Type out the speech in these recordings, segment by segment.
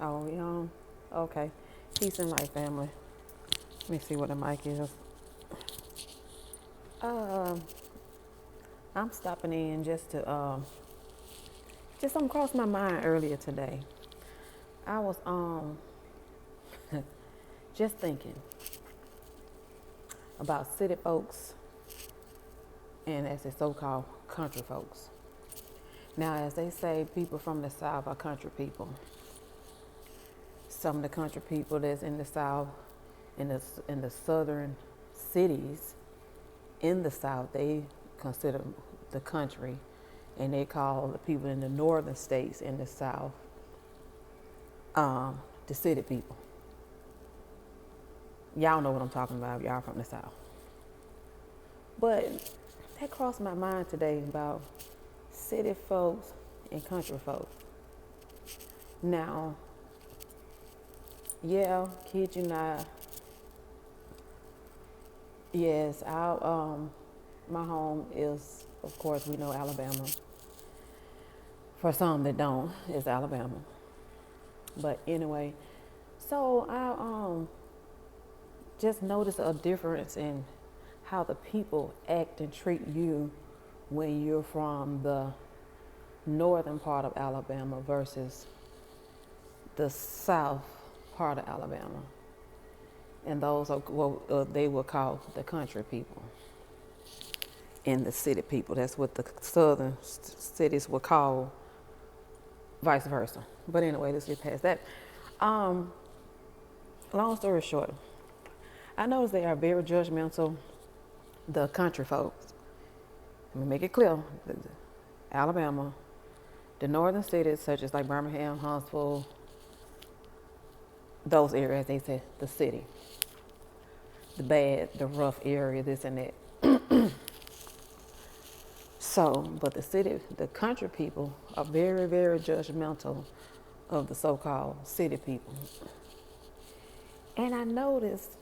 Oh, okay. Peace and light, family. Let me see what the mic is. Um, I'm stopping in just something crossed my mind earlier today. I was just thinking about city folks and as the so-called country folks. Now, as they say, people from the South are country people. Some of the country people that's in the South, in the southern cities in the South, they consider the country, and they call the people in the northern states in the South the city people. Y'all know what I'm talking about. Y'all from the South. But that crossed my mind today about city folks and country folks. Now, yeah, kid you not, yes, my home is, of course, we know Alabama. For some that don't, it's Alabama. But anyway, so I just noticed a difference in how the people act and treat you when you're from the northern part of Alabama versus the south part of Alabama. And those are what they will call the country people and the city people. That's what the southern cities will call vice versa. But anyway, let's get past that. Um, Long story short, I noticed they are very judgmental, the country folks. Let me make it clear. Alabama, the northern cities such as like Birmingham, Huntsville, those areas, they say the city. The bad, the rough area, this and that. So, but the country people are very, very judgmental of the so-called city people. And I noticed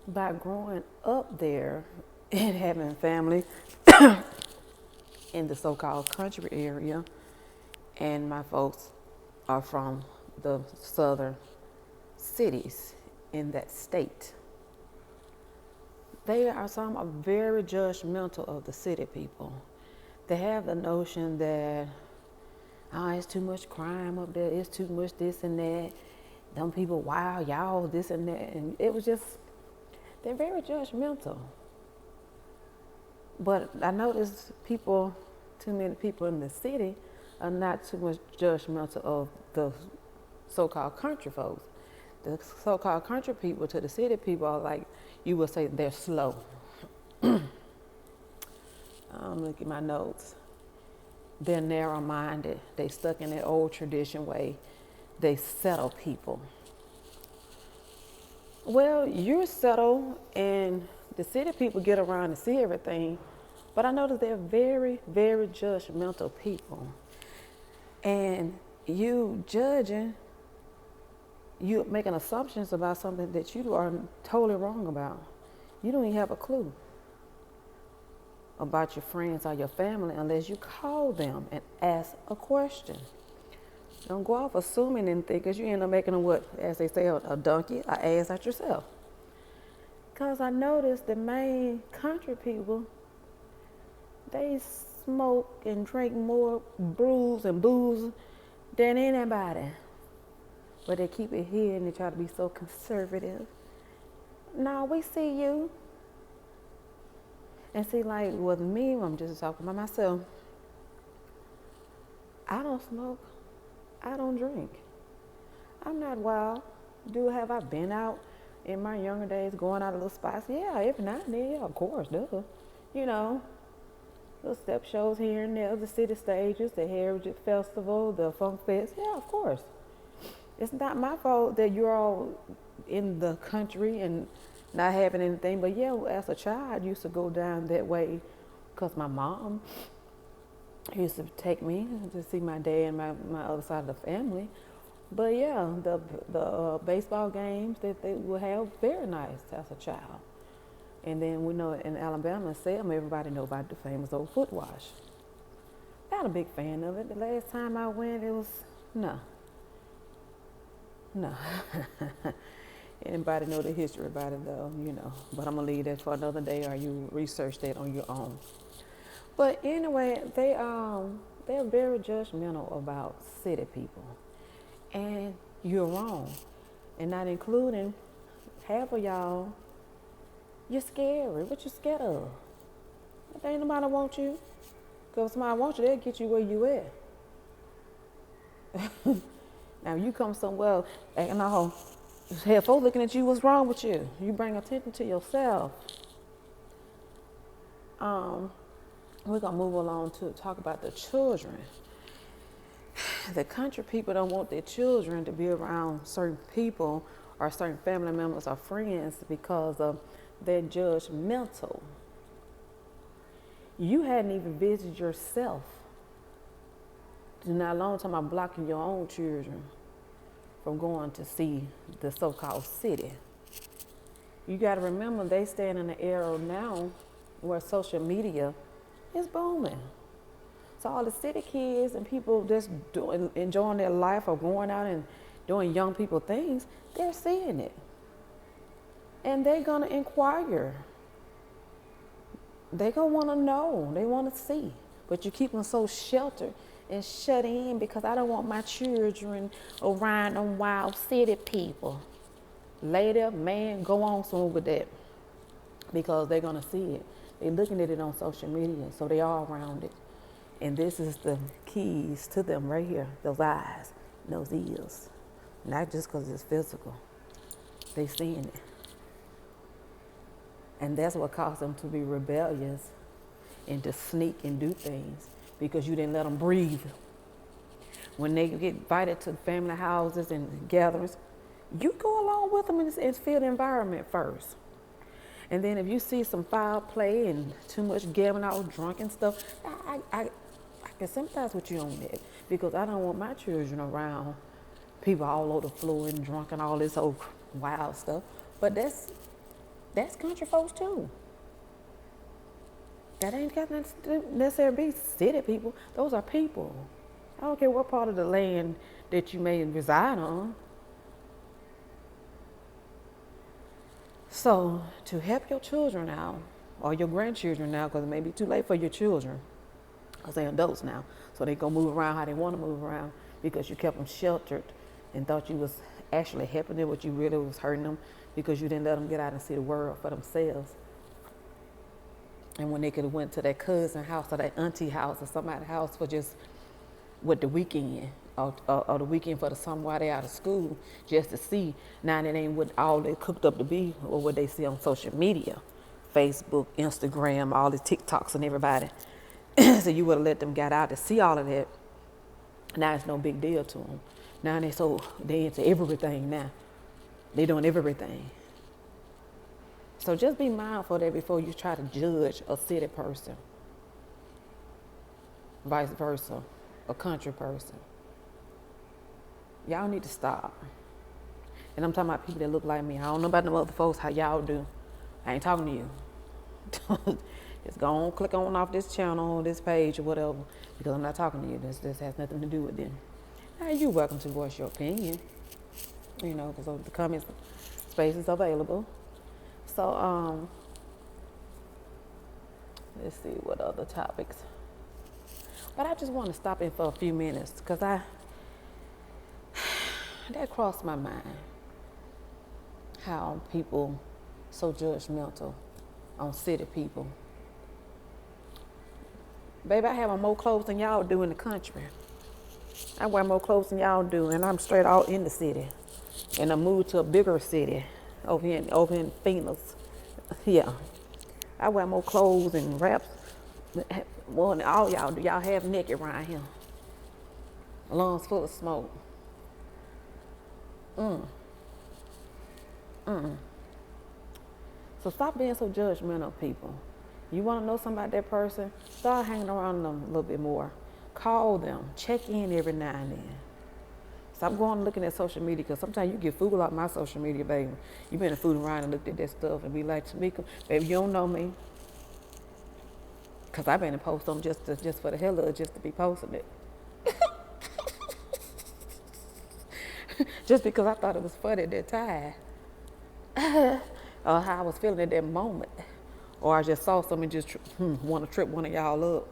by growing up there and having family in the so-called country area, and my folks are from the southern cities in that state. Some are very judgmental of the city people. They have the notion that it's too much crime up there, it's too much this and that. Them people, wow, y'all, this and that. And it was just, they're very judgmental. But I noticed too many people in the city are not too much judgmental of the so-called country folks. The so-called country people to the city people are like, you would say they're slow. Look at my notes. They're narrow-minded. They stuck in their old tradition way. They settle people. Well, you're settled, and the city people get around to see everything, but I notice they're very, very judgmental people. And you judging, you making assumptions about something that you are totally wrong about. You don't even have a clue about your friends or your family unless you call them and ask a question. Don't go off assuming anything, because you end up making them what, as they say, a donkey, an ass at yourself. Because I noticed the main country people, they smoke and drink more brews and booze than anybody. But they keep it here and they try to be so conservative. No, we see you. And see, like with me, I'm just talking about myself. I don't smoke. I don't drink. I'm not wild. Have I been out in my younger days going out of little spots? Yeah, every now and then, yeah, of course, duh. You know, little step shows here and there, the city stages, the Heritage Festival, the Funk Fest. Yeah, of course. It's not my fault that you're all in the country and not having anything. But yeah, as a child, I used to go down that way because my mom used to take me to see my dad and my other side of the family. But yeah, the baseball games that they would have, very nice as a child. And then we know in Alabama, Selma, everybody know about the famous old foot wash. Not a big fan of it. The last time I went, it was No, no. Anybody know the history about it though, But I'm gonna leave that for another day, or you research that on your own. But anyway, they're very judgmental about city people, and you're wrong, and not including half of y'all. You're scary. What you scared of? If ain't nobody want you, cause if somebody wants you, they'll get you where you at. Now you come somewhere, and have folks looking at you. What's wrong with you? You bring attention to yourself. We're gonna move along to talk about the children. The country people don't want their children to be around certain people or certain family members or friends because of their judgmental. You hadn't even visited yourself. Not a long time I'm blocking your own children from going to see the so-called city. You got to remember they stand in an era now where social media is booming. So all the city kids and people just enjoying their life or going out and doing young people things, they're seeing it. And they're going to inquire. They're going to want to know. They want to see. But you keep them so sheltered and shut in because I don't want my children around them wild city people. Later, man, go on soon with that because they're going to see it. They're looking at it on social media, so they are around it. And this is the keys to them right here, those eyes, those ears. Not just because it's physical. They seeing it. And that's what caused them to be rebellious and to sneak and do things because you didn't let them breathe. When they get invited to family houses and gatherings, you go along with them and feel the environment first. And then if you see some foul play and too much gambling, all drunk and stuff, I can sympathize with you on that because I don't want my children around people all over the floor and drunk and all this old wild stuff. But that's country folks too. That ain't got nothing to necessarily be city people. Those are people. I don't care what part of the land that you may reside on. So to help your children out, or your grandchildren now, because it may be too late for your children, because they're adults now, so they go move around how they want to move around because you kept them sheltered and thought you was actually helping them, but you really was hurting them because you didn't let them get out and see the world for themselves. And when they could have went to their cousin house or their auntie house or somebody's house for just with the weekend or the weekend for the summer while they out of school just to see. Now that ain't what all they cooked up to be or what they see on social media, Facebook, Instagram, all the TikToks and everybody. So you would have let them get out to see all of that. Now it's no big deal to them. Now they into everything now. They doing everything. So just be mindful of that before you try to judge a city person. Vice versa, a country person. Y'all need to stop. And I'm talking about people that look like me. I don't know about them other folks, how y'all do. I ain't talking to you. Just go on, click on off this channel, this page, or whatever, because I'm not talking to you. This has nothing to do with them. Now, you're welcome to voice your opinion, because the comment space is available. So, let's see what other topics. But I just want to stop in for a few minutes, because that crossed my mind. How people so judgmental on city people. Baby, I have more clothes than y'all do in the country. I wear more clothes than y'all do, and I'm straight out in the city. And I moved to a bigger city over in Phoenix. Yeah. I wear more clothes and wraps more than all y'all do. Y'all half naked around here. Lungs full of smoke. So stop being so judgmental of people. You want to know something about that person? Start hanging around them a little bit more. Call them. Check in every now and then. Stop going and looking at social media, because sometimes you get fooled out my social media, baby. You been fooling around and looked at that stuff and be like, Tomika, baby, you don't know me. Because I've been to post them just for the hell of it, just to be posting it. just because I thought it was funny at that time, or how I was feeling at that moment, or I just saw something just want to trip one of y'all up.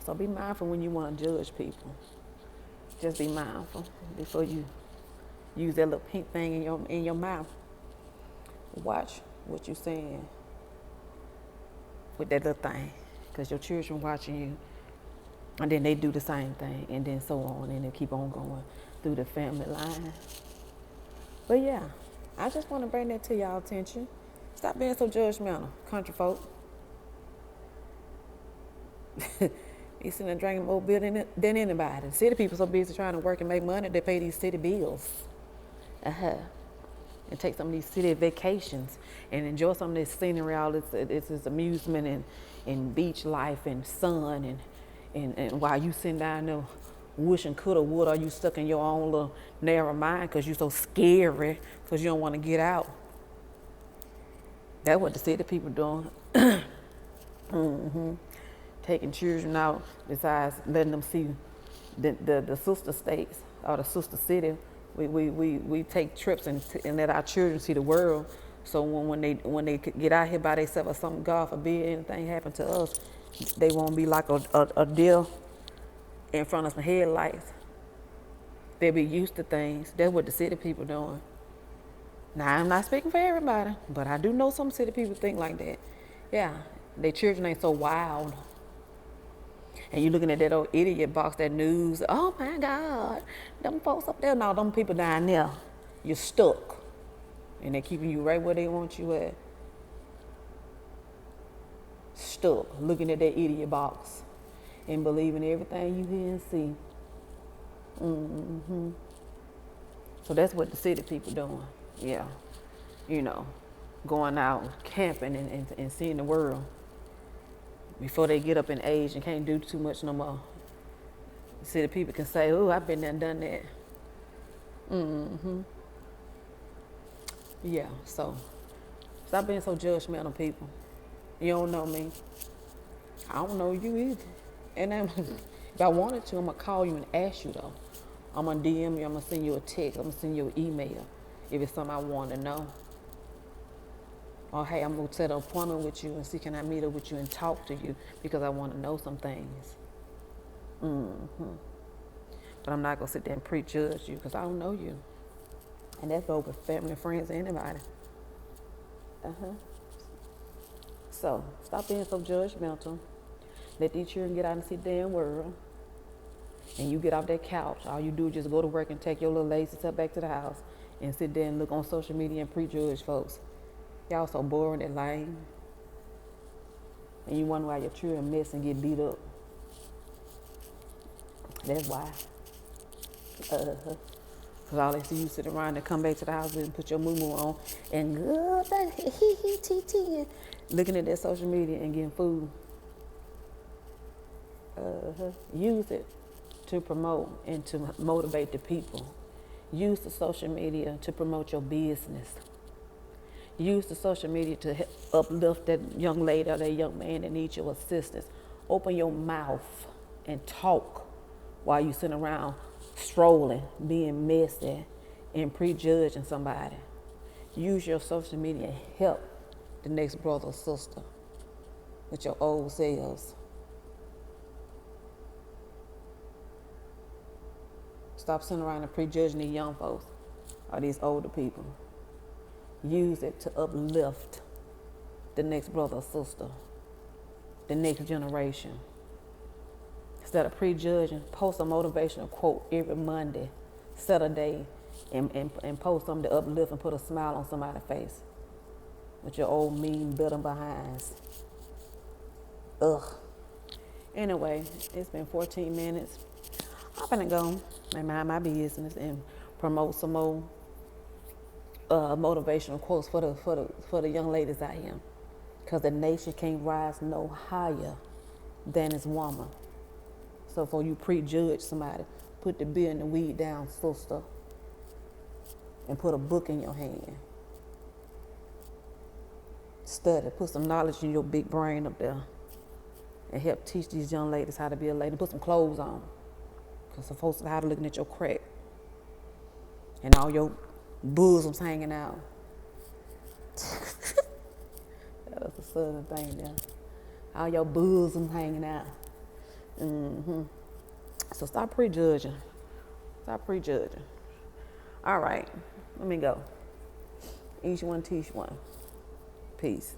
So be mindful when you want to judge people. Just be mindful before you use that little pink thing in your mouth. Watch what you're saying with that little thing, because your children watching you, and then they do the same thing, and then so on, and they keep on going through the family line. But yeah, I just want to bring that to y'all attention. Stop being so judgmental, country folk. You sitting there drinking more beer than anybody. The city people so busy trying to work and make money, they pay these city bills. And take some of these city vacations and enjoy some of this scenery, all this amusement and beach life and sun and while you sitting down there wishing coulda, woulda, or you stuck in your own little narrow mind because you're so scary because you don't want to get out. That's what the city people doing. Taking children out, besides letting them see the sister states or the sister city. We take trips and let our children see the world. So when they get out here by themselves or something, God forbid anything happen to us, they won't be like a deer in front of some headlights. They'll be used to things. That's what the city people doing. Now I'm not speaking for everybody, but I do know some city people think like that. Yeah, their children ain't so wild. And you looking at that old idiot box, that news, oh my God, them folks up there, no, them people down there, you're stuck. And they're keeping you right where they want you at. Stuck, looking at that idiot box and believing everything you hear and see. So that's what the city people doing. Yeah, going out camping and seeing the world before they get up in age and can't do too much no more. See, the people can say, oh, I've been there and done that. Yeah, so stop being so judgmental, people. You don't know me. I don't know you either. And if I wanted to, I'm going to call you and ask you, though. I'm going to DM you. I'm going to send you a text. I'm going to send you an email if it's something I want to know. Or, hey, I'm going to set an appointment with you and see can I meet up with you and talk to you because I want to know some things. But I'm not going to sit there and prejudge you because I don't know you. And that goes with family, friends, anybody. So, stop being so judgmental. Let these children get out and see the damn world. And you get off that couch. All you do is just go to work and take your little lazy stuff back to the house and sit there and look on social media and prejudge folks. Y'all so boring and lame. And you wonder why your children miss and get beat up. That's why. Because all they see you sit around and come back to the house and put your moo-moo on and looking at that social media and getting food. Use it to promote and to motivate the people. Use the social media to promote your business. Use the social media to uplift that young lady or that young man that needs your assistance. Open your mouth and talk while you sit around strolling, being messy, and prejudging somebody. Use your social media and help the next brother or sister with your old selves. Stop sitting around and prejudging these young folks or these older people. Use it to uplift the next brother or sister, the next generation. Instead of prejudging, post a motivational quote every Monday, Saturday, and post something to uplift and put a smile on somebody's face with your old mean, bitter behinds. Ugh. Anyway, it's been 14 minutes. I'm gonna go and mind my business and promote some more motivational quotes for the young ladies out here, because the nation can't rise no higher than its woman. So before you prejudge somebody, put the beer and the weed down, sister, and put a book in your hand. Study, put some knowledge in your big brain up there, and help teach these young ladies how to be a lady. Put some clothes on, Because the folks tired of looking at your crack and all your bosoms hanging out. That was a southern thing there. All your bosoms hanging out. So stop prejudging. Stop prejudging. All right, let me go. Each one teach one. Peace.